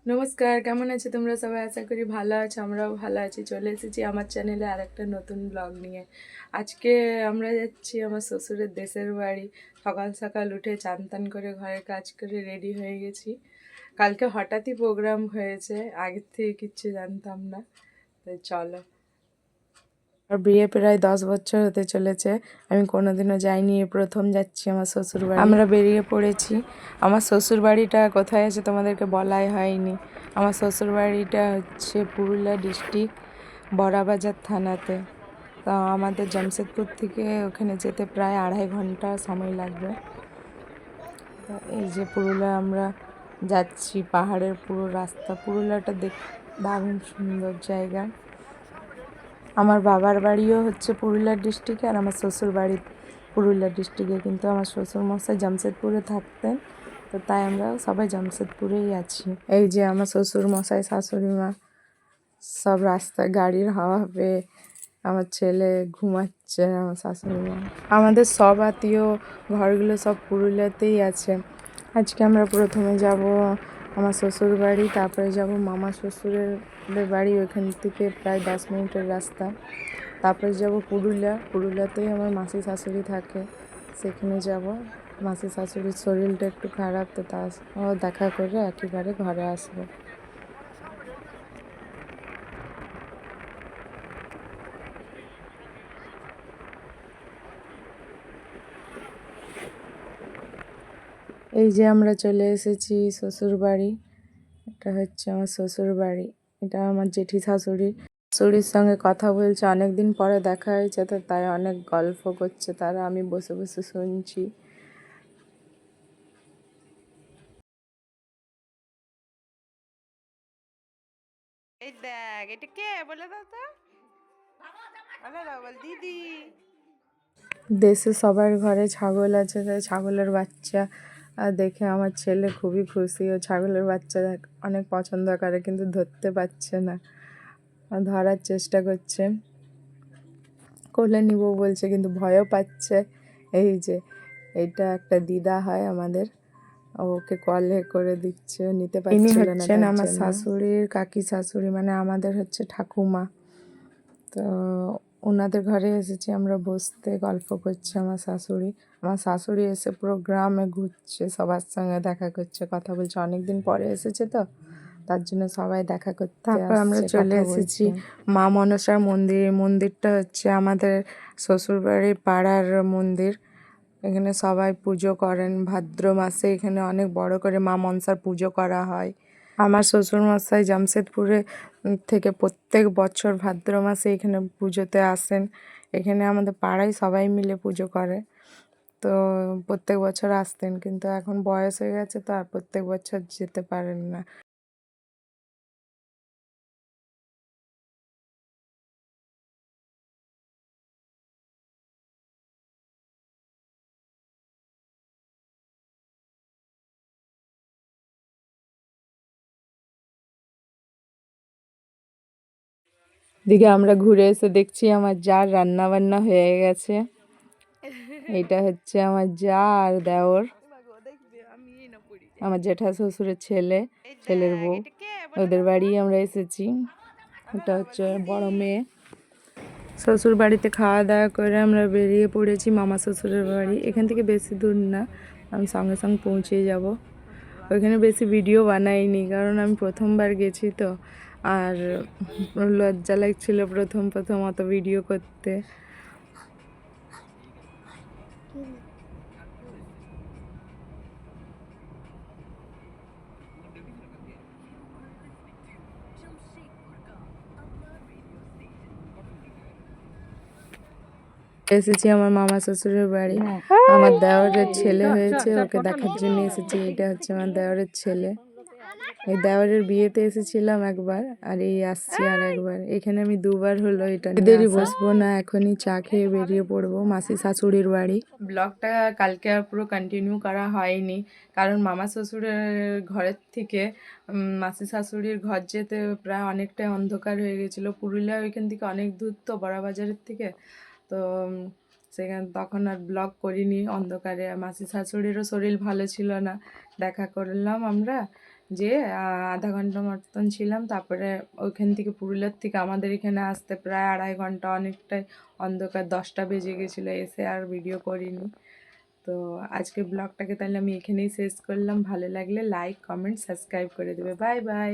নমস্কার, কেমন আছো তোমরা সবাই? আশা করি ভালো আছো, আমরাও ভালো আছি। চলে এসেছি আমার চ্যানেলে আর একটা নতুন ব্লগ নিয়ে। আজকে আমরা যাচ্ছি আমার শ্বশুরের দেশের বাড়ি। সকাল সকাল উঠে চান টান করে ঘরের কাজ করে রেডি হয়ে গেছি। কালকে হঠাৎই প্রোগ্রাম হয়েছে, আগের থেকে কিচ্ছু জানতাম না। তো চলো। আর বিয়ে প্রায় 10 বছর হতে চলেছে, আমি কোনোদিনও যাইনি, এই প্রথম যাচ্ছি আমার শ্বশুর বাড়ি। আমরা বেরিয়ে পড়েছি। আমার শ্বশুর বাড়িটা কোথায় আছে তোমাদেরকে বলাই হয়নি। আমার শ্বশুর বাড়িটা হচ্ছে পুরুলিয়া ডিস্ট্রিক্ট, বড়াবাজার থানাতে। তো আমাদের জামশেদপুর থেকে ওখানে যেতে প্রায় 2.5 ঘন্টা সময় লাগবে। তো এই যে পুরুলিয়া আমরা যাচ্ছি, পাহাড়ের পুরো রাস্তা। পুরুলিয়াটা দারুণ সুন্দর জায়গা। আমার বাবার বাড়িও হচ্ছে পুরুলিয়া ডিস্ট্রিক্টে, আর আমার শ্বশুর বাড়ি পুরুলিয়া ডিস্ট্রিক্টে, কিন্তু আমার শ্বশুরমশাই জামশেদপুরে থাকতেন, তো তাই আমরা সবাই জামশেদপুরেই আছি। এই যে আমার শ্বশুরমশাই, শাশুড়ি মা সব রাস্তায় গাড়ির হাওয়া পেয়ে, আমার ছেলে ঘুমাচ্ছে, আমার শাশুড়ি মা। আমাদের সব আত্মীয় ঘরগুলো সব পুরুলিয়াতেই আছে। আজকে আমরা প্রথমে যাব আমার শ্বশুর বাড়ি, তারপরে যাব মামা শ্বশুরের বাড়ি, ওইখান থেকে প্রায় 10 মিনিটের রাস্তা। তারপরে যাব পুরুলিয়াতেই আমার মাসি শাশুড়ি থাকে, সেখানে যাব। মাসি শাশুড়ির শরীরটা একটু খারাপ, তো তার দেখা করে একেবারে ঘরে আসবো। এই যে আমরা চলে এসেছি শ্বশুর বাড়ি। এটা হচ্ছে আমার শ্বশুর বাড়ি, এটা আমার জেঠি শাশুড়ির সঙ্গে কথা বলছে, অনেকদিন পরে দেখা হয়েছে, তো তাই অনেক গল্প করছে তারা, আমি বসে বসে শুনছি। এই দেখ, এটা কে বলে দাও তো। বল দিদি। দেশে সবার ঘরে ছাগল আছে, তাই ছাগলের বাচ্চা দেখে আমার ছেলে খুবই খুশি। ও ছাগলের বাচ্চা অনেক পছন্দ করে, কিন্তু ধরতে পারছে না, ধরার চেষ্টা করছে, কোলে নিব বলছে, কিন্তু ভয়ও পাচ্ছে। এই যে এইটা একটা দিদা হয় আমাদের, ওকে কলে করে দিচ্ছে, নিতে পারছিল না। ইনি আমার শাশুড়ির কাকি শাশুড়ি, মানে আমাদের হচ্ছে ঠাকুমা। তো ওনাদের ঘরে এসেছি আমরা বসতে, গল্প করছে আমার শাশুড়ি এসে পুরো গ্রামে ঘুরছে, সবার সঙ্গে দেখা করছে, কথা বলছে, অনেকদিন পরে এসেছে তো তার জন্য সবাই দেখা করতে। তারপর আমরা চলে এসেছি মা মনসার মন্দিরটা হচ্ছে আমাদের শ্বশুরবাড়ির পাড়ার মন্দির। এখানে সবাই পুজো করেন ভাদ্র মাসে, এখানে অনেক বড় করে মা মনসার পুজো করা হয়। আমার শ্বশুরমশাই জামশেদপুরে থেকে প্রত্যেক বছর ভাদ্র মাসে এখানে পুজোতে আসেন। এখানে আমাদের পাড়ায় সবাই মিলে পুজো করে, তো প্রত্যেক বছর আসতেন, কিন্তু এখন বয়স হয়ে গেছে তো আর প্রত্যেক বছর যেতে পারেন না। দিকে আমরা ঘুরে এসে দেখছি আমার জার রান্না বান্না হয়ে গেছে। এটা হচ্ছে আমার জা আর দেওর, আমার জেঠা শ্বশুরের ছেলের বউ, ওদের বাড়ি আমরা এসেছি। এটা হচ্ছে বড় মেয়ে। শ্বশুর বাড়িতে খাওয়া দাওয়া করে আমরা বেরিয়ে পড়েছি মামা শ্বশুরের বাড়ি। এখান থেকে বেশি দূর না, আমি সঙ্গে সঙ্গে পৌঁছে যাব। ওইখানে বেশি ভিডিও বানাইনি, কারণ আমি প্রথমবার গেছি তো, আর লজ্জা লাগছিল প্রথম অত ভিডিও করতে। এসেছি আমার মামা শ্বশুরের বাড়ি, আমার দেওরের ছেলে হয়েছে, ওকে দেখার জন্য এসেছি। এটা হচ্ছে আমার দেওরের ছেলে। এই দেওরের বিয়েতে এসেছিলাম একবার, আর এই আসছি আর একবার। এখানে আমি দুবার হলো এটা দেরি বসবো না, এখনই চা খেয়ে বেরিয়ে পড়বো মাসি শাশুড়ির বাড়ি। ব্লগটা কালকে আর পুরো কন্টিনিউ করা হয়নি, কারণ মামা শ্বশুরের ঘরের থেকে মাসি শাশুড়ির ঘর যেতে প্রায় অনেকটাই অন্ধকার হয়ে গেছিলো। পুরুলিয়া ওইখান থেকে অনেক দূর তো, বড়াবাজারের থেকে, তো সেখানে তখন আর ব্লগ করিনি অন্ধকারে। মাসি শাশুড়িরও শরীর ভালো ছিল না, দেখা করলাম আমরা, যে আধা ঘন্টা মতন ছিলাম, তারপরে ওইখান থেকে পুরুলিয়ার থেকে আমাদের এখানে আসতে প্রায় 2.5 ঘন্টা, অনেকটাই অন্ধকার, 10টা বেজে গেছিলো, এসে আর ভিডিও করিনি। তো আজকে ব্লগটাকে তাহলে আমি এখানেই শেষ করলাম। ভালো লাগলে লাইক, কমেন্ট, সাবস্ক্রাইব করে দেবে। Bye bye.